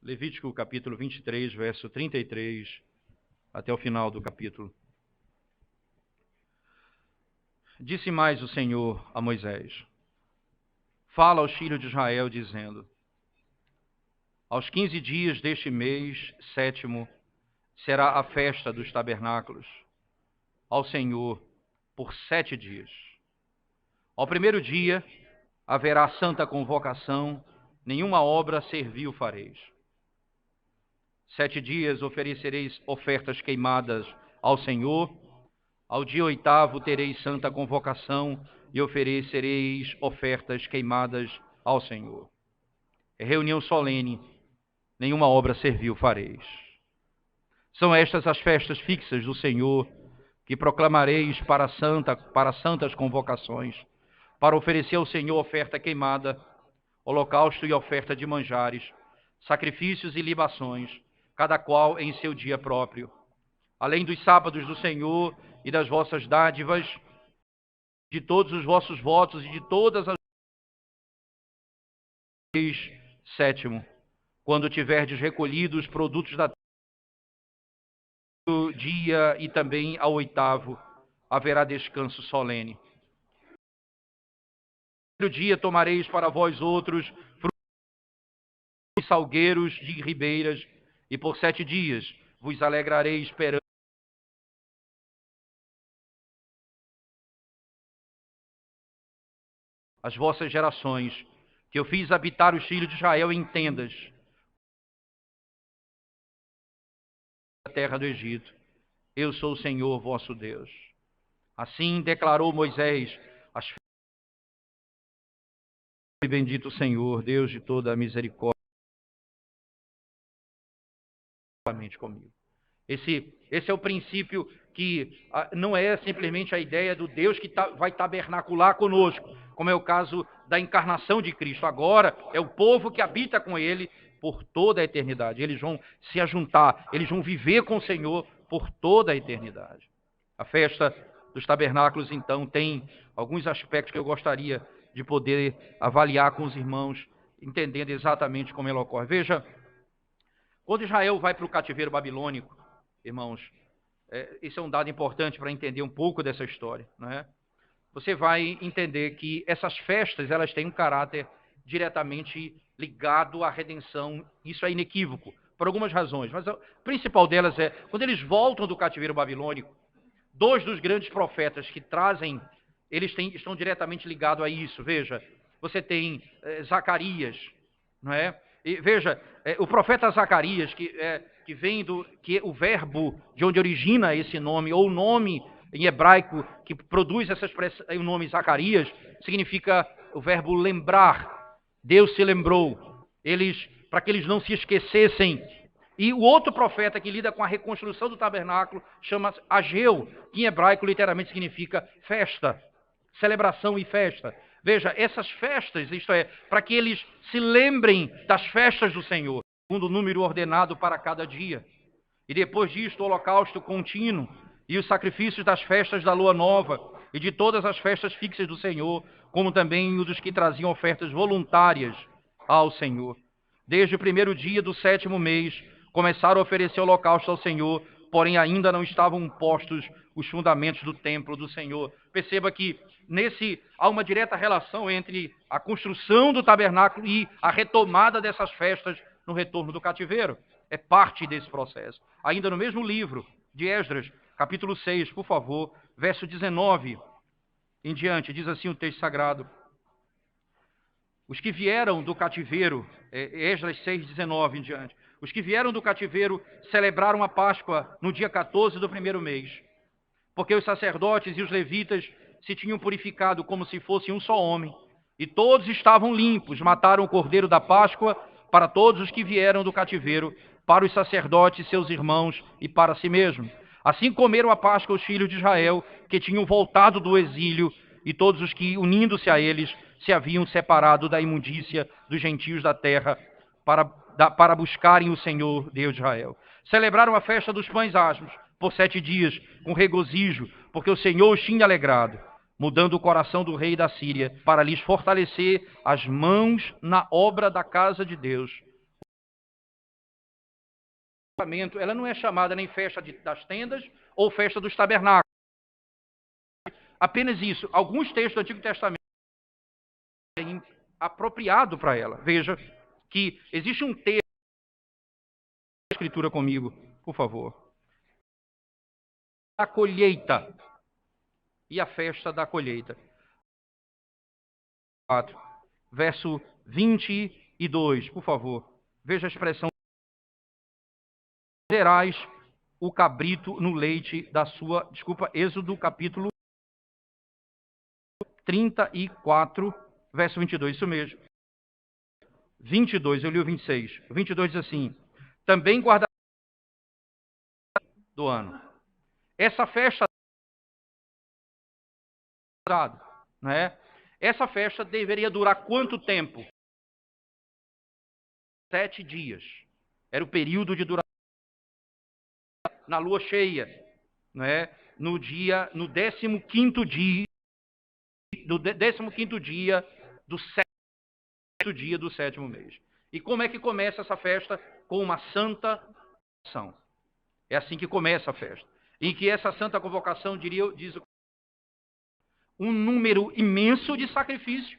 Levítico capítulo 23, verso 33, até o final do capítulo. Disse mais o Senhor a Moisés: fala aos filhos de Israel, dizendo: aos 15 dias deste mês 7º será a festa dos tabernáculos ao Senhor por 7 dias. Ao primeiro dia haverá santa convocação, nenhuma obra servil fareis. 7 dias oferecereis ofertas queimadas ao Senhor. Ao dia 8º tereis santa convocação e oferecereis ofertas queimadas ao Senhor. É reunião solene, nenhuma obra servil fareis. São estas as festas fixas do Senhor, que proclamareis para santas convocações, para oferecer ao Senhor oferta queimada, holocausto e oferta de manjares, sacrifícios e libações, cada qual em seu dia próprio, além dos sábados do Senhor e das vossas dádivas, de todos os vossos votos e de todas as 7º, quando tiverdes recolhido os produtos da dia, e também ao 8º haverá descanso solene. No dia tomareis para vós outros frutos e salgueiros de ribeiras, e por 7 dias vos alegrareis esperando as vossas gerações, que eu fiz habitar os filhos de Israel em tendas, na terra do Egito. Eu sou o Senhor vosso Deus. Assim declarou Moisés as festas. Bendito o Senhor, Deus de toda a misericórdia, comigo. Esse é o princípio que não é simplesmente a ideia do Deus que vai tabernacular conosco, como é o caso da encarnação de Cristo. Agora é o povo que habita com Ele por toda a eternidade. Eles vão se ajuntar, eles vão viver com o Senhor por toda a eternidade. A festa dos tabernáculos, então, tem alguns aspectos que eu gostaria de poder avaliar com os irmãos, entendendo exatamente como ela ocorre. Veja, quando Israel vai para o cativeiro babilônico, irmãos, esse é um dado importante para entender um pouco dessa história, não é? Você vai entender que essas festas, elas têm um caráter diretamente ligado à redenção. Isso é inequívoco, por algumas razões. Mas a principal delas é, quando eles voltam do cativeiro babilônico, 2 dos grandes profetas que trazem, estão diretamente ligados a isso. Veja, você tem Zacarias, não é? E veja, o profeta Zacarias, que vem que o verbo de onde origina esse nome, ou o nome em hebraico que produz essa expressão, o nome Zacarias, significa o verbo lembrar. Deus se lembrou, para que eles não se esquecessem. E o outro profeta que lida com a reconstrução do tabernáculo chama-se Ageu, que em hebraico literalmente significa festa, celebração e festa. Veja, essas festas, isto é, para que eles se lembrem das festas do Senhor, segundo o número ordenado para cada dia. E depois disto, o holocausto contínuo e os sacrifícios das festas da lua nova e de todas as festas fixas do Senhor, como também os dos que traziam ofertas voluntárias ao Senhor. Desde o primeiro dia do 7º mês, começaram a oferecer holocausto ao Senhor, porém ainda não estavam postos os fundamentos do templo do Senhor. Perceba que há uma direta relação entre a construção do tabernáculo e a retomada dessas festas no retorno do cativeiro. É parte desse processo. Ainda no mesmo livro de Esdras, capítulo 6, por favor, verso 19 em diante, diz assim o texto sagrado: os que vieram do cativeiro, Esdras 6, 19 em diante, os que vieram do cativeiro celebraram a Páscoa no dia 14 do primeiro mês, porque os sacerdotes e os levitas se tinham purificado como se fosse um só homem, e todos estavam limpos. Mataram o cordeiro da Páscoa para todos os que vieram do cativeiro, para os sacerdotes, seus irmãos e para si mesmo. Assim comeram a Páscoa os filhos de Israel, que tinham voltado do exílio, e todos os que, unindo-se a eles, se haviam separado da imundícia dos gentios da terra, para buscarem o Senhor, Deus de Israel. Celebraram a festa dos pães asmos por 7 dias, com regozijo, porque o Senhor os tinha alegrado, mudando o coração do rei da Síria, para lhes fortalecer as mãos na obra da casa de Deus. ela não é chamada nem festa das tendas ou festa dos tabernáculos. Apenas isso. Alguns textos do Antigo Testamento têm apropriado para ela. Veja que existe um texto, escritura comigo, por favor. A colheita e a festa da colheita. 4, verso 22, por favor. Veja a expressão. Serás o cabrito no leite da sua... Desculpa, Êxodo capítulo 34, verso 22, isso mesmo. 22, eu li o 26. O 22 diz assim: também guardará do ano. Essa festa, né? Essa festa deveria durar quanto tempo? 7 dias. Era o período de duração. Na lua cheia, né? No 15º dia, do 15º dia do 7º dia do 7º mês. E como é que começa essa festa? Com uma santa convocação. É assim que começa a festa. Em que essa santa convocação diz um número imenso de sacrifícios.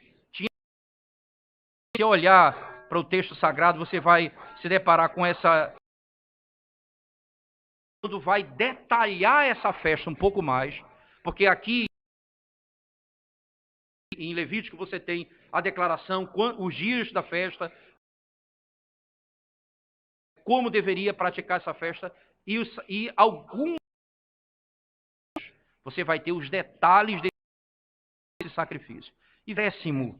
Se olhar para o texto sagrado, você vai se deparar com essa... Quando vai detalhar essa festa um pouco mais, porque aqui em Levítico você tem a declaração, os dias da festa, como deveria praticar essa festa, e alguns você vai ter os detalhes desse sacrifício. E 10º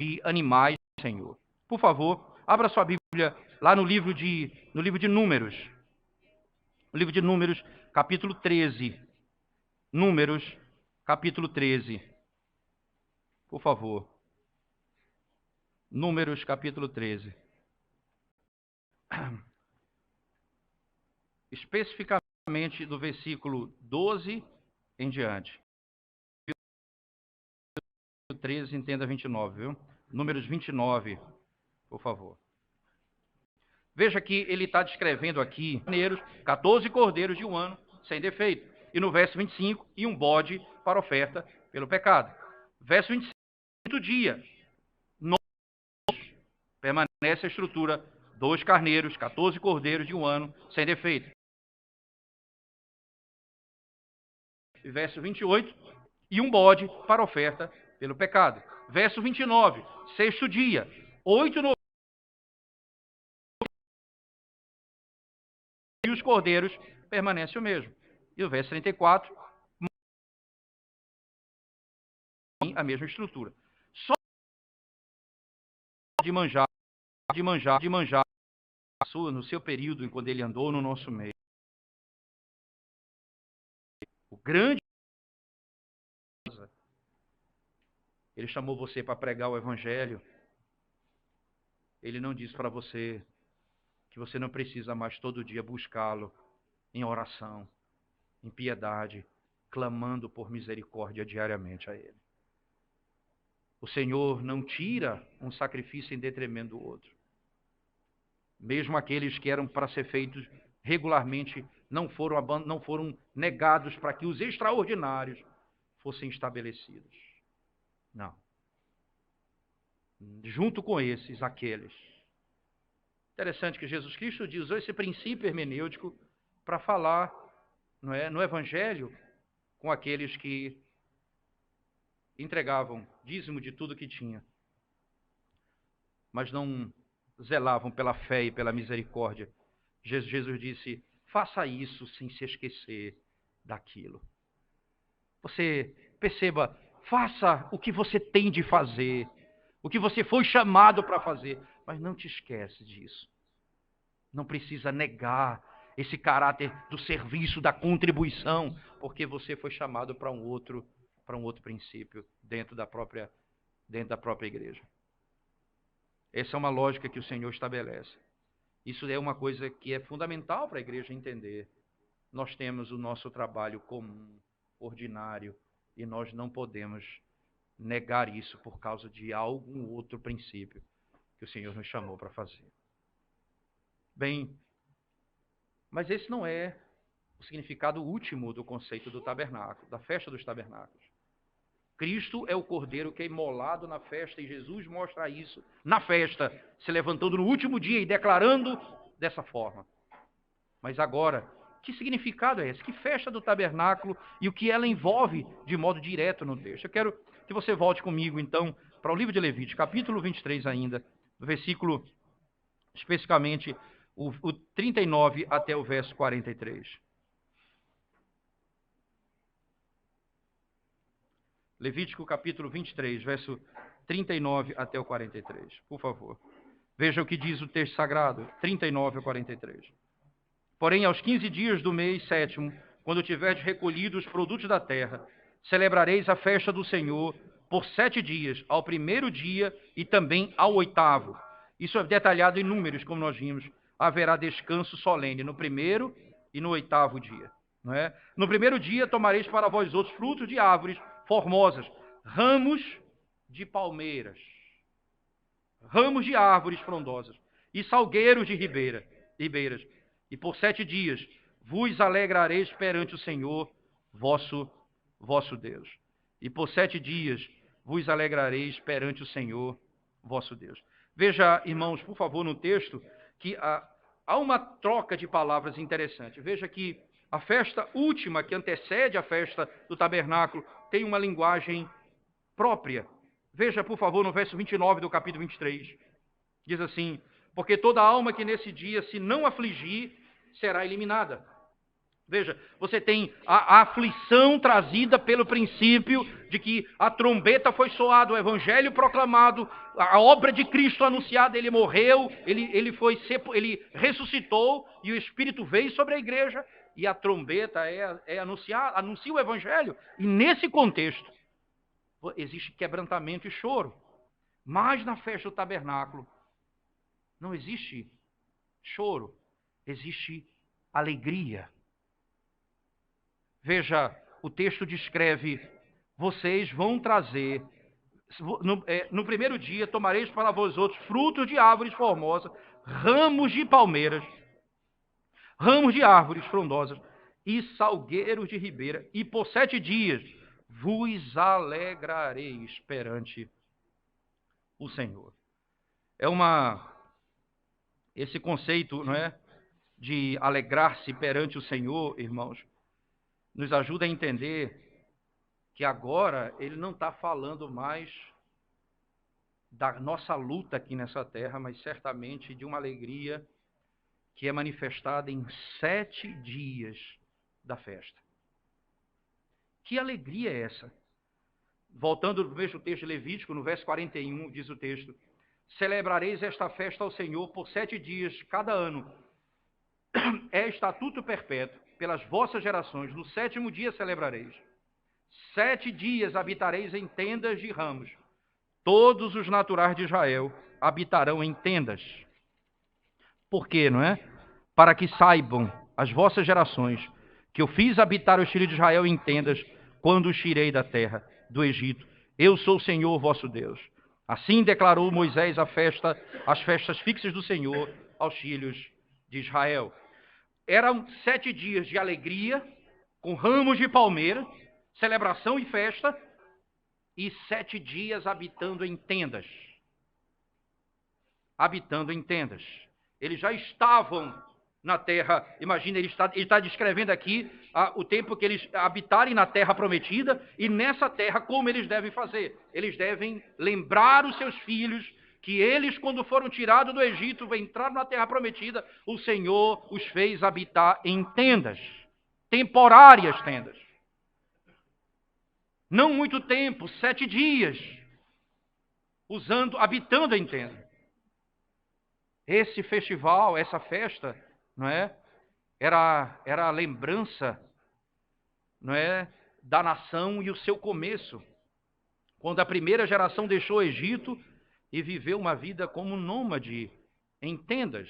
de animais do Senhor. Por favor, abra sua Bíblia lá no livro de Números. No livro de Números, capítulo 13. Números, capítulo 13. Por favor. Números, capítulo 13. Especificamente do versículo 12 em diante. 13, entenda 29, viu? Números 29, por favor. Veja que ele está descrevendo aqui 14 cordeiros de um ano, sem defeito. E no verso 25, e um bode para oferta pelo pecado. Verso 25, 8 dias. Permanece a estrutura, 2 carneiros, 14 cordeiros de um ano, sem defeito. Verso 28, e um bode para oferta pelo pecado. Verso 29, 6º dia, 8 novilhos e os cordeiros permanece o mesmo. E o verso 34, a mesma estrutura. Só de manjar, no seu período em quando ele andou no nosso meio. O grande, ele chamou você para pregar o evangelho. Ele não diz para você que você não precisa mais todo dia buscá-lo em oração, em piedade, clamando por misericórdia diariamente a ele. O Senhor não tira um sacrifício em detrimento do outro. Mesmo aqueles que eram para ser feitos regularmente não foram negados para que os extraordinários fossem estabelecidos. Não. Junto com esses, aqueles. Interessante que Jesus Cristo usou esse princípio hermenêutico para falar, não é, no Evangelho com aqueles que entregavam dízimo de tudo que tinha, mas não zelavam pela fé e pela misericórdia. Jesus disse, faça isso sem se esquecer daquilo. Você perceba, faça o que você tem de fazer, o que você foi chamado para fazer, mas não te esquece disso. Não precisa negar esse caráter do serviço, da contribuição, porque você foi chamado para um outro princípio dentro da própria igreja. Essa é uma lógica que o Senhor estabelece. Isso é uma coisa que é fundamental para a igreja entender. Nós temos o nosso trabalho comum, ordinário, e nós não podemos negar isso por causa de algum outro princípio que o Senhor nos chamou para fazer. Bem, Mas esse não é o significado último do conceito do tabernáculo, da festa dos tabernáculos. Cristo é o cordeiro que é imolado na festa, e Jesus mostra isso na festa, se levantando no último dia e declarando dessa forma. Mas agora, que significado é esse? Que festa do tabernáculo e o que ela envolve de modo direto no texto? Eu quero que você volte comigo, então, para o livro de Levítico, capítulo 23 ainda, versículo, especificamente, o 39 até o verso 43. Levítico capítulo 23, verso 39 até o 43, por favor. Veja o que diz o texto sagrado, 39 a 43. Porém, aos 15 dias do mês sétimo, quando tiverdes recolhido os produtos da terra, celebrareis a festa do Senhor por 7 dias, ao primeiro dia e também ao 8º. Isso é detalhado em números, como nós vimos. Haverá descanso solene no primeiro e no 8º dia. Não é? No primeiro dia tomareis para vós outros frutos de árvores formosas, ramos de palmeiras, ramos de árvores frondosas e salgueiros de ribeiras. E por 7 dias vos alegrareis perante o Senhor vosso Deus. E por 7 dias vos alegrareis perante o Senhor vosso Deus. Veja, irmãos, por favor, no texto, que há uma troca de palavras interessante. Veja que a festa última, que antecede a festa do tabernáculo, tem uma linguagem própria. Veja, por favor, no verso 29 do capítulo 23. Diz assim: porque toda alma que nesse dia se não afligir, será eliminada. Veja, você tem a aflição trazida pelo princípio de que a trombeta foi soada, o evangelho proclamado, a obra de Cristo anunciada, ele morreu, ele ressuscitou e o Espírito veio sobre a igreja e a trombeta anuncia o evangelho. E nesse contexto existe quebrantamento e choro. Mas na festa do tabernáculo não existe choro, existe alegria. Veja, o texto descreve: vocês vão trazer, no primeiro dia tomareis para vós outros frutos de árvores formosas, ramos de palmeiras, ramos de árvores frondosas e salgueiros de ribeira, e por 7 dias vos alegrareis perante o Senhor. Esse conceito, não é, de alegrar-se perante o Senhor, irmãos, nos ajuda a entender que agora ele não está falando mais da nossa luta aqui nessa terra, mas certamente de uma alegria que é manifestada em 7 dias da festa. Que alegria é essa? Voltando ao mesmo texto de Levítico, no verso 41, diz o texto: celebrareis esta festa ao Senhor por 7 dias cada ano. É estatuto perpétuo pelas vossas gerações. No 7º dia celebrareis. 7 dias habitareis em tendas de ramos. Todos os naturais de Israel habitarão em tendas. Por quê, não é? Para que saibam as vossas gerações que eu fiz habitar os filhos de Israel em tendas quando os tirei da terra do Egito. Eu sou o Senhor vosso Deus. Assim declarou Moisés as festas fixas do Senhor aos filhos de Israel. Eram 7 dias de alegria, com ramos de palmeira, celebração e festa, e 7 dias habitando em tendas. Habitando em tendas. Eles já estavam na terra, imagina, ele está descrevendo aqui o tempo que eles habitarem na terra prometida, e nessa terra como eles devem fazer. Eles devem lembrar os seus filhos que eles, quando foram tirados do Egito, entraram na terra prometida, o Senhor os fez habitar em tendas, temporárias tendas. Não muito tempo, 7 dias, habitando em tenda. Esse festival, essa festa, não é? Era a lembrança, não é, da nação e o seu começo, quando a primeira geração deixou o Egito e viveu uma vida como nômade em tendas.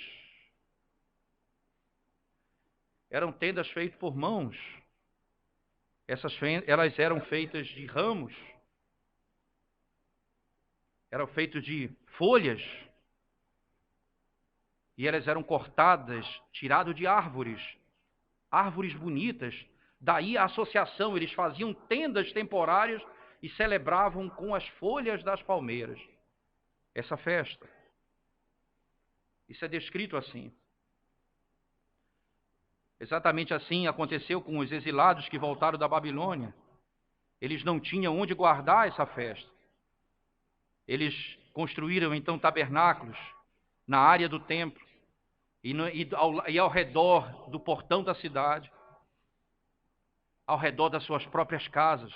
Eram tendas feitas por mãos. Elas eram feitas de ramos, eram feitas de folhas, e elas eram cortadas, tirado de árvores bonitas. Daí a associação, eles faziam tendas temporárias e celebravam com as folhas das palmeiras essa festa. Isso é descrito assim. Exatamente assim aconteceu com os exilados que voltaram da Babilônia. Eles não tinham onde guardar essa festa. Eles construíram então tabernáculos na área do templo e ao redor do portão da cidade, ao redor das suas próprias casas.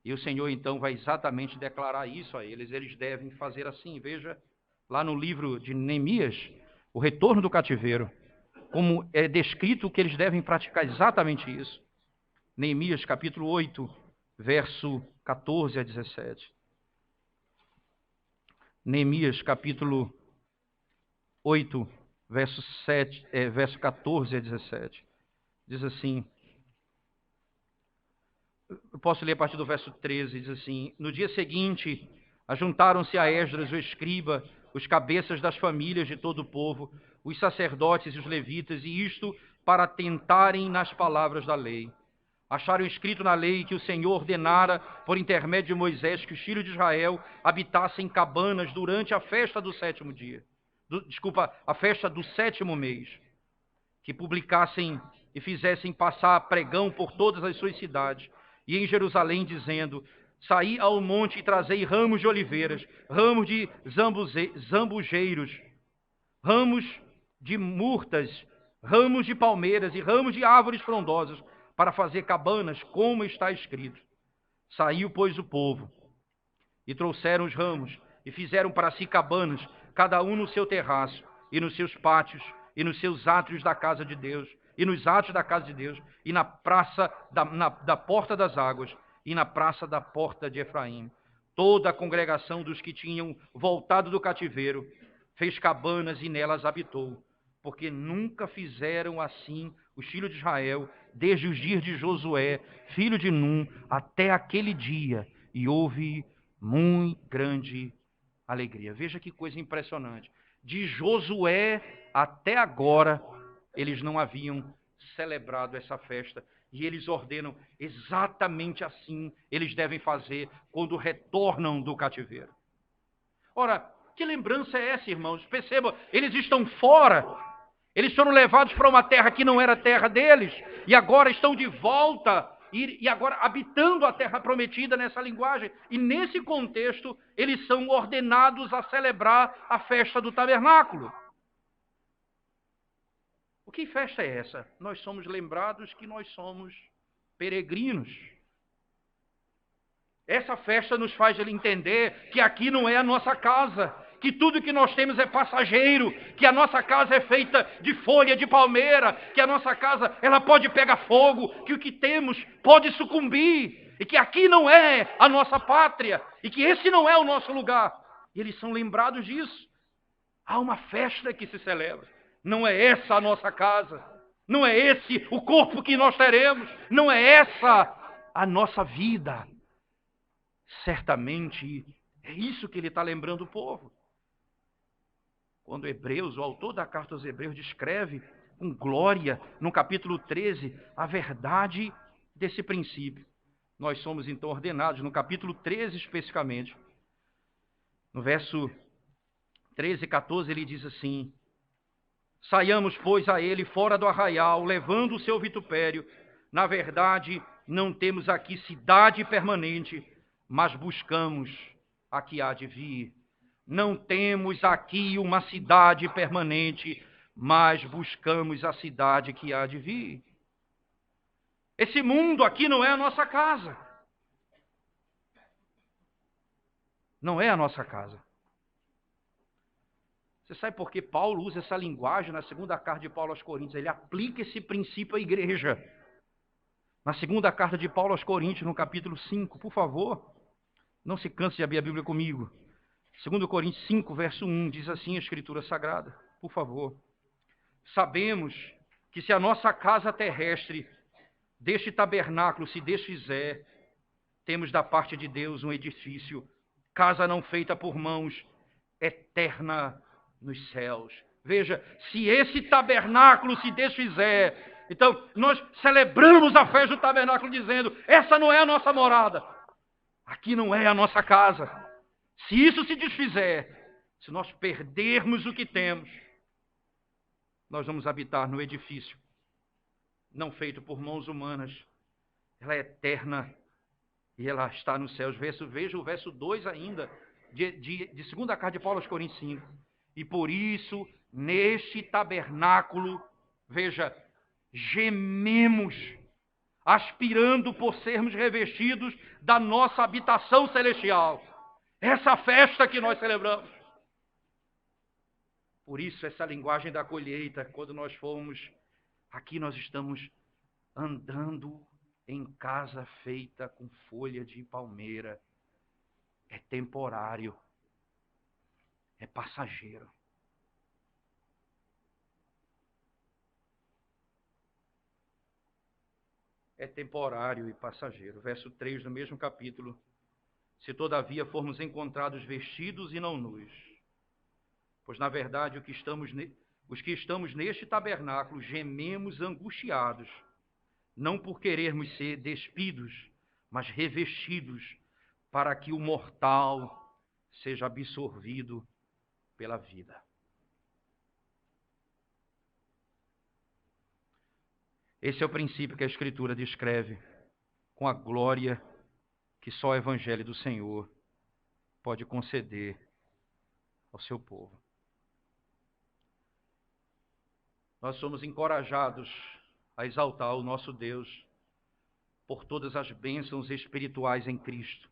E o Senhor então vai exatamente declarar isso a eles. Eles devem fazer assim. Veja lá no livro de Neemias, o retorno do cativeiro, como é descrito que eles devem praticar exatamente isso. Neemias capítulo 8, verso 14 a 17. Neemias capítulo 8, verso 14 a 17. Diz assim, eu posso ler a partir do verso 13, diz assim: no dia seguinte, ajuntaram-se a Esdras, o escriba, os cabeças das famílias de todo o povo, os sacerdotes e os levitas, e isto para tentarem nas palavras da lei. Acharam escrito na lei que o Senhor ordenara, por intermédio de Moisés, que os filhos de Israel habitassem em cabanas durante a festa do sétimo dia. A festa do sétimo mês. Que publicassem e fizessem passar pregão por todas as suas cidades, e em Jerusalém, dizendo: saí ao monte e trazei ramos de oliveiras, ramos de zambujeiros, ramos de murtas, ramos de palmeiras e ramos de árvores frondosas, para fazer cabanas, como está escrito. Saiu, pois, o povo, e trouxeram os ramos, e fizeram para si cabanas, cada um no seu terraço, e nos seus pátios, e nos seus átrios da casa de Deus, e nos átrios da casa de Deus, e na praça da porta das águas, e na praça da porta de Efraim. Toda a congregação dos que tinham voltado do cativeiro fez cabanas e nelas habitou, porque nunca fizeram assim os filhos de Israel, desde os dias de Josué, filho de Num, até aquele dia, e houve muito grande alegria. Veja que coisa impressionante. De Josué até agora, eles não haviam celebrado essa festa. E eles ordenam exatamente assim eles devem fazer quando retornam do cativeiro. Ora, que lembrança é essa, irmãos? Perceba, eles estão fora. Eles foram levados para uma terra que não era terra deles. E agora estão de volta e agora habitando a terra prometida nessa linguagem. E nesse contexto, eles são ordenados a celebrar a festa do tabernáculo. O que festa é essa? Nós somos lembrados que nós somos peregrinos. Essa festa nos faz entender que aqui não é a nossa casa, que tudo que nós temos é passageiro, que a nossa casa é feita de folha de palmeira, que a nossa casa ela pode pegar fogo, que o que temos pode sucumbir, e que aqui não é a nossa pátria, e que esse não é o nosso lugar. E eles são lembrados disso. Há uma festa que se celebra. Não é essa a nossa casa, não é esse o corpo que nós teremos, não é essa a nossa vida. Certamente é isso que ele está lembrando o povo. Quando Hebreus, o autor da carta aos Hebreus, descreve com glória, no capítulo 13, a verdade desse princípio. Nós somos então ordenados, no capítulo 13 especificamente, no verso 13 e 14, ele diz assim: saiamos, pois, a ele fora do arraial, levando o seu vitupério. Na verdade, não temos aqui cidade permanente, mas buscamos a que há de vir. Não temos aqui uma cidade permanente, mas buscamos a cidade que há de vir. Esse mundo aqui não é a nossa casa. Não é a nossa casa. Você sabe por que Paulo usa essa linguagem na segunda carta de Paulo aos Coríntios? Ele aplica esse princípio à igreja. Na segunda carta de Paulo aos Coríntios, no capítulo 5, por favor, não se canse de abrir a Bíblia comigo. 2 Coríntios 5, verso 1, diz assim a Escritura Sagrada, por favor. Sabemos que se a nossa casa terrestre deste tabernáculo se desfizer, temos da parte de Deus um edifício, casa não feita por mãos, eterna nos céus. Veja, se esse tabernáculo se desfizer, então nós celebramos a festa do tabernáculo dizendo, essa não é a nossa morada, aqui não é a nossa casa. Se isso se desfizer, se nós perdermos o que temos, nós vamos habitar no edifício, não feito por mãos humanas. Ela é eterna e ela está nos céus. Veja o verso 2 ainda, de segunda carta de Paulo aos Coríntios 5. E por isso, neste tabernáculo, veja, gememos, aspirando por sermos revestidos da nossa habitação celestial. Essa festa que nós celebramos. Por isso, essa linguagem da colheita, quando nós formos, aqui nós estamos andando em casa feita com folha de palmeira. É temporário, é passageiro. É temporário e passageiro. Verso 3 do mesmo capítulo. Se todavia formos encontrados vestidos e não nus, pois na verdade os que estamos neste tabernáculo gememos angustiados, não por querermos ser despidos, mas revestidos, para que o mortal seja absorvido pela vida. Esse é o princípio que a Escritura descreve com a glória que só o Evangelho do Senhor pode conceder ao seu povo. Nós somos encorajados a exaltar o nosso Deus por todas as bênçãos espirituais em Cristo.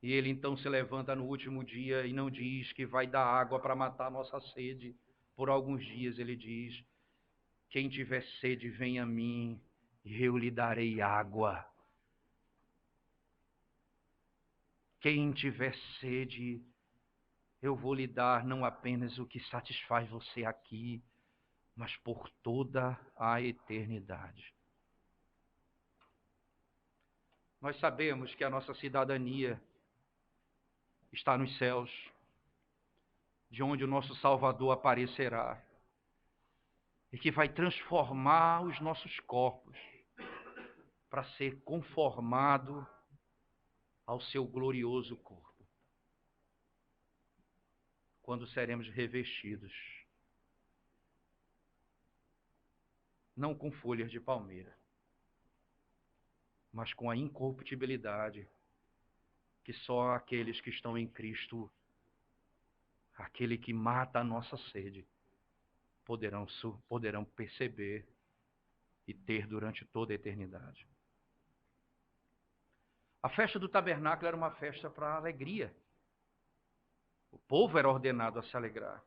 E Ele então se levanta no último dia e não diz que vai dar água para matar a nossa sede por alguns dias. Ele diz, quem tiver sede, venha a mim e eu lhe darei água. Quem tiver sede, eu vou lhe dar não apenas o que satisfaz você aqui, mas por toda a eternidade. Nós sabemos que a nossa cidadania está nos céus, de onde o nosso Salvador aparecerá, e que vai transformar os nossos corpos para ser conformado ao seu glorioso corpo, quando seremos revestidos, não com folhas de palmeira, mas com a incorruptibilidade que só aqueles que estão em Cristo, aquele que mata a nossa sede, poderão perceber e ter durante toda a eternidade. A festa do tabernáculo era uma festa para alegria. O povo era ordenado a se alegrar.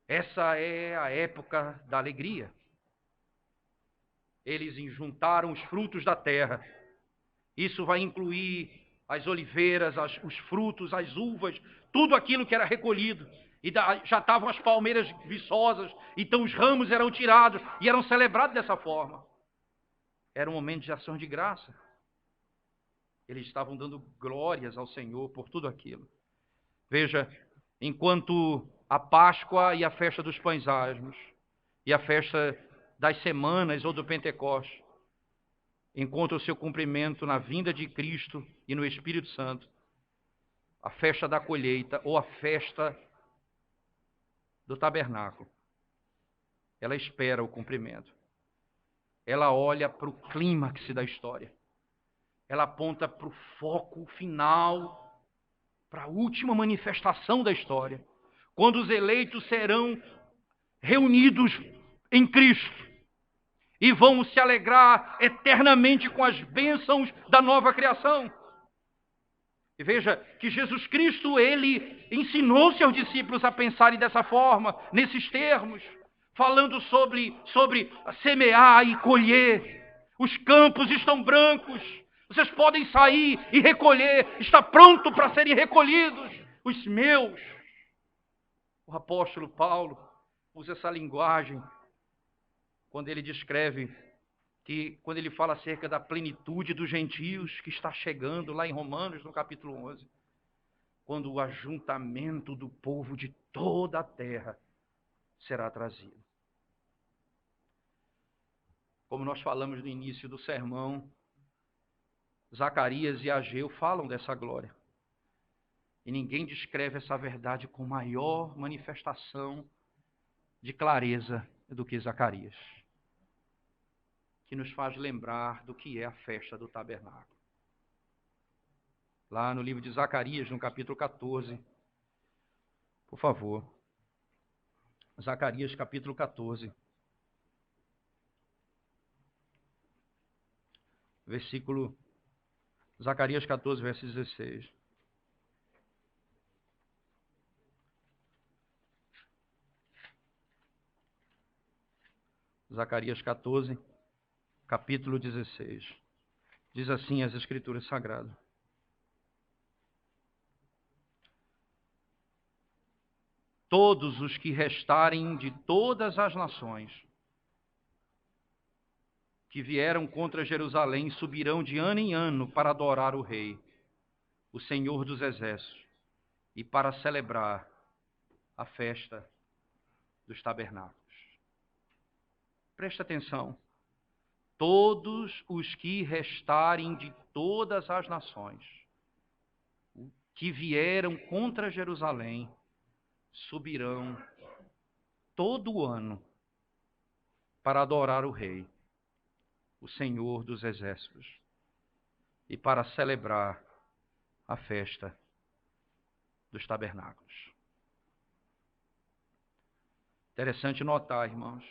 Essa é a época da alegria. Eles juntaram os frutos da terra. Isso vai incluir as oliveiras, os frutos, as uvas, tudo aquilo que era recolhido. E já estavam as palmeiras viçosas, então os ramos eram tirados e eram celebrados dessa forma. Era um momento de ação de graça. Eles estavam dando glórias ao Senhor por tudo aquilo. Veja, enquanto a Páscoa e a festa dos pães asmos e a festa das semanas ou do Pentecoste encontram o seu cumprimento na vinda de Cristo e no Espírito Santo, a festa da colheita ou a festa do tabernáculo, ela espera o cumprimento. Ela olha para o clímax da história. Ela aponta para o foco final, para a última manifestação da história, quando os eleitos serão reunidos em Cristo e vão se alegrar eternamente com as bênçãos da nova criação. E veja que Jesus Cristo, Ele ensinou seus discípulos a pensarem dessa forma, nesses termos, falando sobre semear e colher. Os campos estão brancos, vocês podem sair e recolher, está pronto para serem recolhidos os meus. O apóstolo Paulo usa essa linguagem quando ele descreve quando ele fala acerca da plenitude dos gentios que está chegando lá em Romanos, no capítulo 11. quando o ajuntamento do povo de toda a terra será trazido. Como nós falamos no início do sermão, Zacarias e Ageu falam dessa glória. E ninguém descreve essa verdade com maior manifestação de clareza do que Zacarias, que nos faz lembrar do que é a festa do tabernáculo. Lá no livro de Zacarias, no capítulo 14, por favor. Zacarias, capítulo 14. Zacarias 14, verso 16. Zacarias 14, capítulo 16. Diz assim as Escrituras Sagradas: todos os que restarem de todas as nações que vieram contra Jerusalém subirão de ano em ano para adorar o Rei, o Senhor dos Exércitos, e para celebrar a festa dos tabernáculos. Preste atenção. Todos os que restarem de todas as nações que vieram contra Jerusalém subirão todo ano para adorar o Rei, o Senhor dos Exércitos, e para celebrar a festa dos tabernáculos. Interessante notar, irmãos,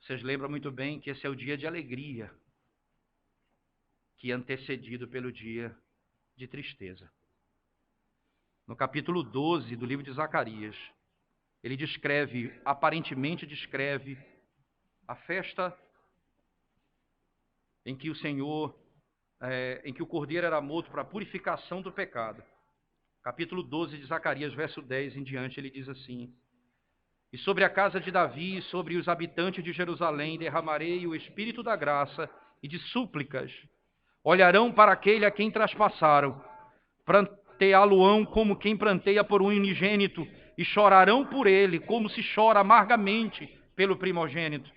vocês lembram muito bem que esse é o dia de alegria, que é antecedido pelo dia de tristeza. No capítulo 12 do livro de Zacarias, ele aparentemente descreve a festa em que em que o cordeiro era morto para a purificação do pecado. Capítulo 12 de Zacarias, verso 10 em diante, ele diz assim: e sobre a casa de Davi e sobre os habitantes de Jerusalém derramarei o espírito da graça e de súplicas. Olharão para aquele a quem traspassaram, pranteá-lo-ão como quem pranteia por um unigênito, e chorarão por ele como se chora amargamente pelo primogênito.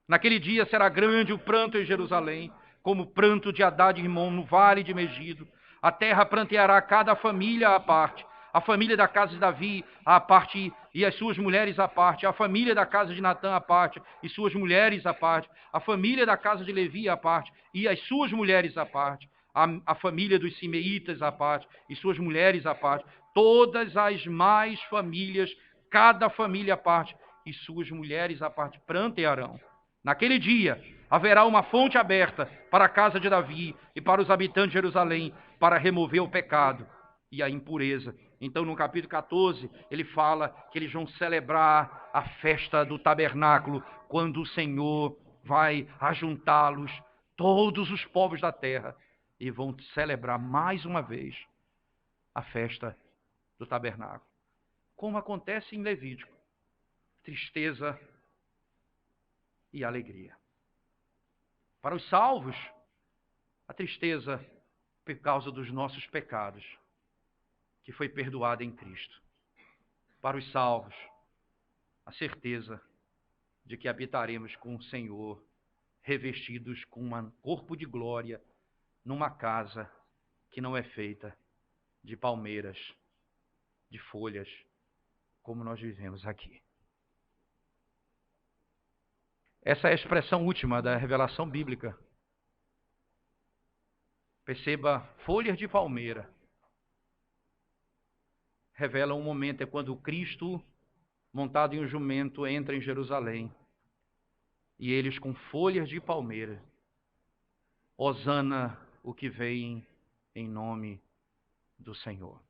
Naquele dia será grande o pranto em Jerusalém, como o pranto de Hadad e Rimom no vale de Megido. A terra pranteará cada família à parte, a família da casa de Davi à parte e as suas mulheres à parte, a família da casa de Natã à parte e suas mulheres à parte, a família da casa de Levi à parte e as suas mulheres à parte, a família dos Simeitas à parte e suas mulheres à parte, todas as mais famílias, cada família à parte e suas mulheres à parte, prantearão. Naquele dia haverá uma fonte aberta para a casa de Davi e para os habitantes de Jerusalém, para remover o pecado e a impureza. Então, no capítulo 14, ele fala que eles vão celebrar a festa do tabernáculo, quando o Senhor vai ajuntá-los, todos os povos da terra, e vão celebrar mais uma vez a festa do tabernáculo. Como acontece em Levítico, tristeza e alegria. Para os salvos, a tristeza por causa dos nossos pecados, que foi perdoada em Cristo. Para os salvos, a certeza de que habitaremos com o Senhor, revestidos com um corpo de glória, numa casa que não é feita de palmeiras, de folhas, como nós vivemos aqui. Essa é a expressão última da revelação bíblica. Perceba, folhas de palmeira revelam um momento, é quando Cristo, montado em um jumento, entra em Jerusalém. E eles com folhas de palmeira, hosana o que vem em nome do Senhor.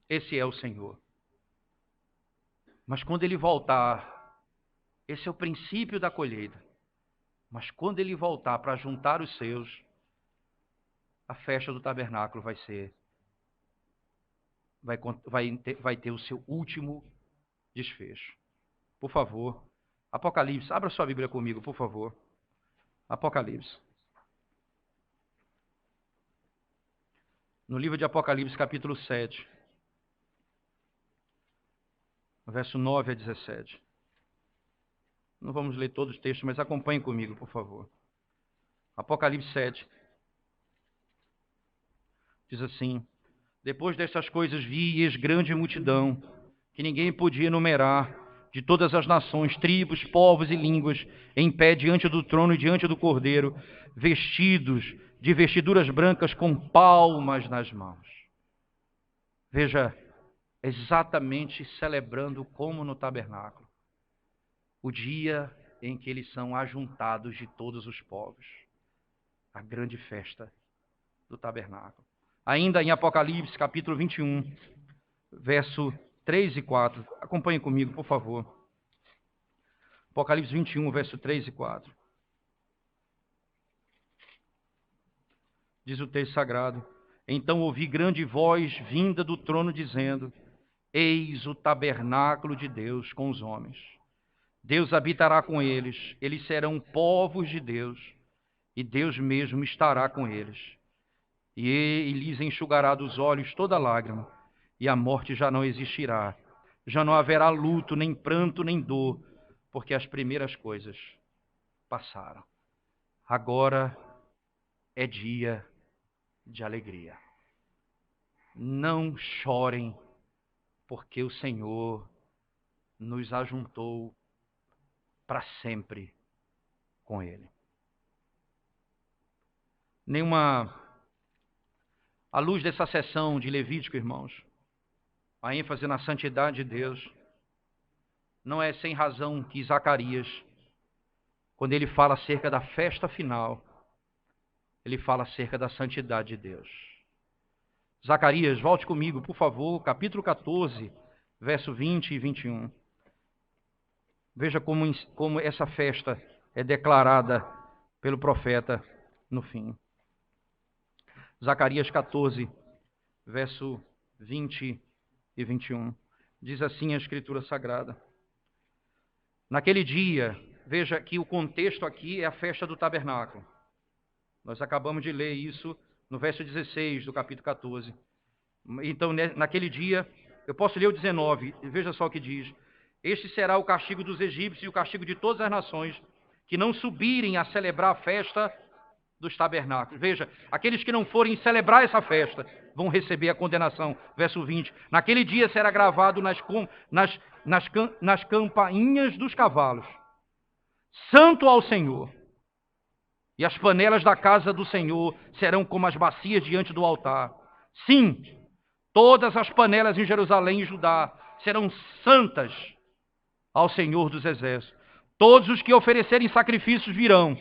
Esse é o Senhor. Mas quando ele voltar, esse é o princípio da colheita. Mas quando ele voltar para juntar os seus, a festa do tabernáculo vai ter o seu último desfecho. Por favor, Apocalipse, abra sua Bíblia comigo, por favor. Apocalipse. no livro de Apocalipse, capítulo 7, verso 9 a 17. Não vamos ler todo o texto, mas acompanhe comigo, por favor. Apocalipse 7 diz assim: depois destas coisas vi, e eis grande multidão, que ninguém podia enumerar, de todas as nações, tribos, povos e línguas, em pé diante do trono e diante do Cordeiro, vestidos de vestiduras brancas com palmas nas mãos. Veja, exatamente celebrando como no tabernáculo, o dia em que eles são ajuntados de todos os povos, a grande festa do tabernáculo. Ainda em Apocalipse, capítulo 21, verso 3 e 4. Acompanhe comigo, por favor. Apocalipse 21, verso 3 e 4. Diz o texto sagrado: então ouvi grande voz vinda do trono dizendo: eis o tabernáculo de Deus com os homens. Deus habitará com eles, eles serão povos de Deus, e Deus mesmo estará com eles. E lhes enxugará dos olhos toda lágrima, e a morte já não existirá. Já não haverá luto, nem pranto, nem dor, porque as primeiras coisas passaram. Agora é dia de alegria. Não chorem, porque o Senhor nos ajuntou para sempre com Ele. À luz dessa sessão de Levítico, irmãos, a ênfase na santidade de Deus, não é sem razão que Zacarias, quando ele fala acerca da festa final, ele fala acerca da santidade de Deus. Zacarias, volte comigo, por favor, capítulo 14, verso 20 e 21. Veja como essa festa é declarada pelo profeta no fim. Zacarias 14, verso 20 e 21. Diz assim a Escritura Sagrada: naquele dia, veja que o contexto aqui é a festa do tabernáculo. Nós acabamos de ler isso no verso 16 do capítulo 14. Então, naquele dia, eu posso ler o 19, veja só o que diz: este será o castigo dos egípcios e o castigo de todas as nações que não subirem a celebrar a festa dos tabernáculos. Veja, aqueles que não forem celebrar essa festa vão receber a condenação. Verso 20: naquele dia será gravado nas campainhas dos cavalos: santo ao Senhor. E as panelas da casa do Senhor serão como as bacias diante do altar. Sim, todas as panelas em Jerusalém e Judá serão santas ao Senhor dos Exércitos. Todos os que oferecerem sacrifícios virão,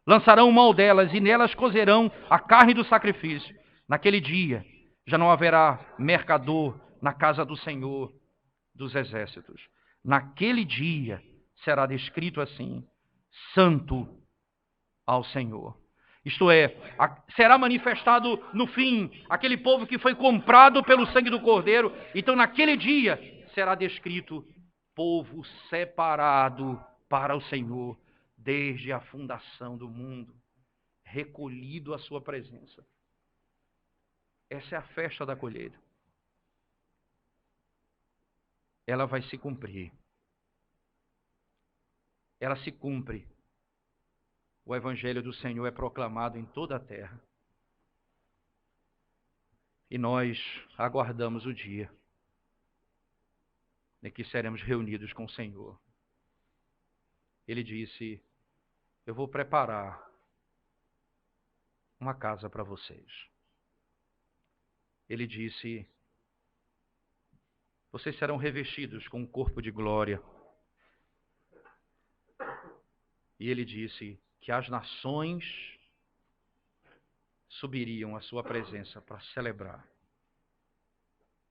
lançarão mão delas e nelas cozerão a carne do sacrifício. Naquele dia já não haverá mercador na casa do Senhor dos Exércitos. Naquele dia será descrito assim: santo ao Senhor. Isto é, será manifestado no fim aquele povo que foi comprado pelo sangue do Cordeiro. Então, naquele dia será descrito povo separado para o Senhor desde a fundação do mundo, recolhido à sua presença. Essa é a festa da colheita. Ela vai se cumprir. Ela se cumpre. O Evangelho do Senhor é proclamado em toda a terra. E nós aguardamos o dia em que seremos reunidos com o Senhor. Ele disse: eu vou preparar uma casa para vocês. Ele disse: vocês serão revestidos com um corpo de glória. E ele disse que as nações subiriam à sua presença para celebrar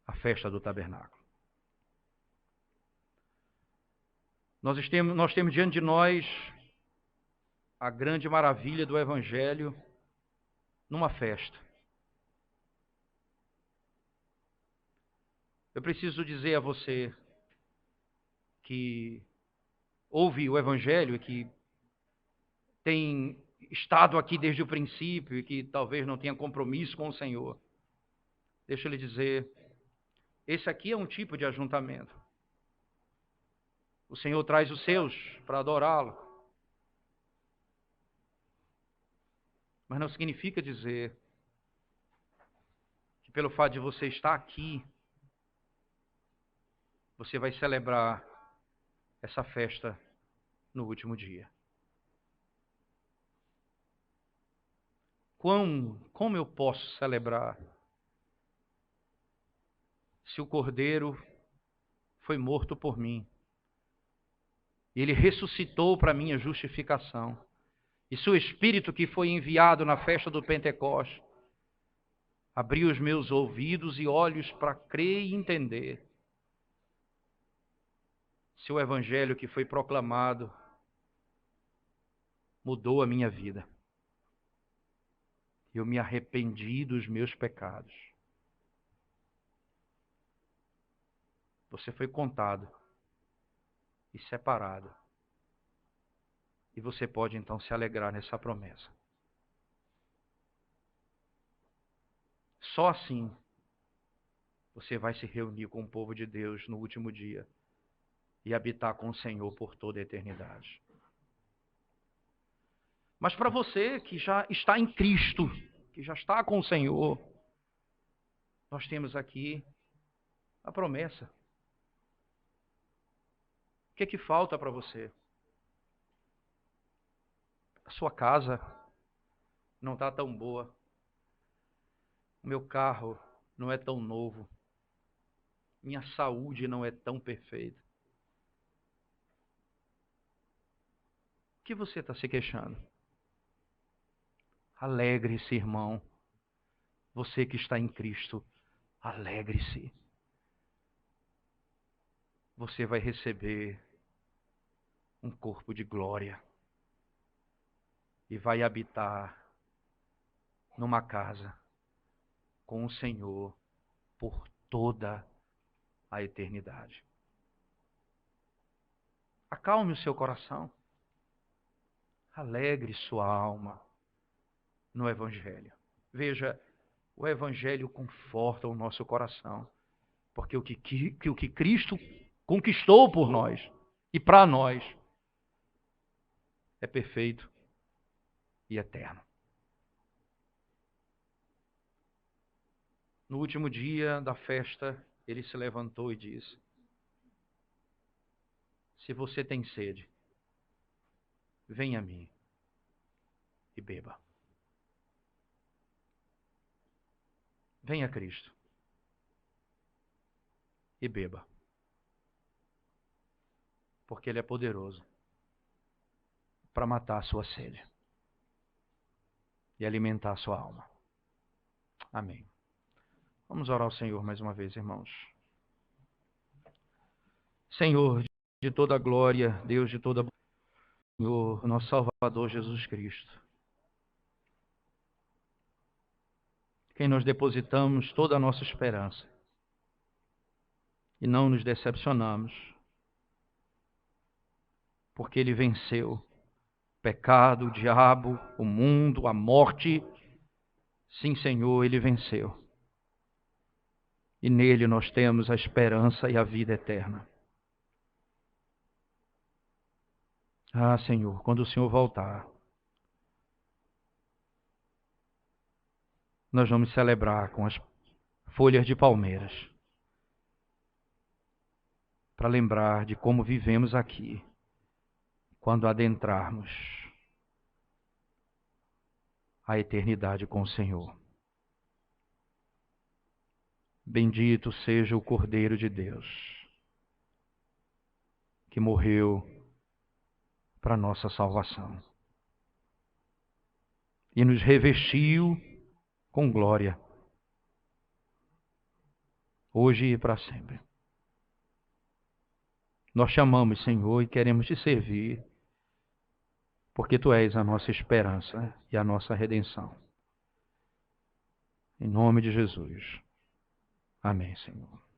a festa do tabernáculo. Nós temos diante de nós a grande maravilha do Evangelho numa festa. Eu preciso dizer a você que ouve o Evangelho e que tem estado aqui desde o princípio e que talvez não tenha compromisso com o Senhor. deixa eu lhe dizer, esse aqui é um tipo de ajuntamento. O Senhor traz os seus para adorá-lo. Mas não significa dizer que pelo fato de você estar aqui, você vai celebrar essa festa no último dia. Como eu posso celebrar se o Cordeiro foi morto por mim? Ele ressuscitou para minha justificação. E se o Espírito que foi enviado na festa do Pentecostes abriu os meus ouvidos e olhos para crer e entender. Se o Evangelho que foi proclamado mudou a minha vida. Eu me arrependi dos meus pecados. Você foi contado e separado. E você pode então se alegrar nessa promessa. Só assim você vai se reunir com o povo de Deus no último dia e habitar com o Senhor por toda a eternidade. Mas para você que já está em Cristo, que já está com o Senhor, nós temos aqui a promessa. O que é que falta para você? A sua casa não está tão boa. O meu carro não é tão novo. Minha saúde não é tão perfeita. O que você está se queixando? Alegre-se, irmão. Você que está em Cristo, alegre-se. Você vai receber um corpo de glória e vai habitar numa casa com o Senhor por toda a eternidade. Acalme o seu coração. Alegre sua alma no Evangelho. Veja, o Evangelho conforta o nosso coração, porque o que Cristo conquistou por nós e para nós é perfeito e eterno. No último dia da festa, ele se levantou e disse: se você tem sede, venha a mim e beba. Venha a Cristo e beba. Porque Ele é poderoso para matar a sua sede e alimentar a sua alma. Amém. Vamos orar ao Senhor mais uma vez, irmãos. Senhor de toda glória, Deus de toda Senhor, nosso Salvador Jesus Cristo, quem nós depositamos toda a nossa esperança e não nos decepcionamos, porque Ele venceu o pecado, o diabo, o mundo, a morte. Sim, Senhor, Ele venceu. E nele nós temos a esperança e a vida eterna. Ah, Senhor, quando o Senhor voltar, nós vamos celebrar com as folhas de palmeiras, para lembrar de como vivemos aqui, quando adentrarmos a eternidade com o Senhor. Bendito seja o Cordeiro de Deus, que morreu para nossa salvação e nos revestiu com glória, hoje e para sempre. Nós chamamos, Senhor, e queremos te servir, porque Tu és a nossa esperança e a nossa redenção. Em nome de Jesus. Amém, Senhor.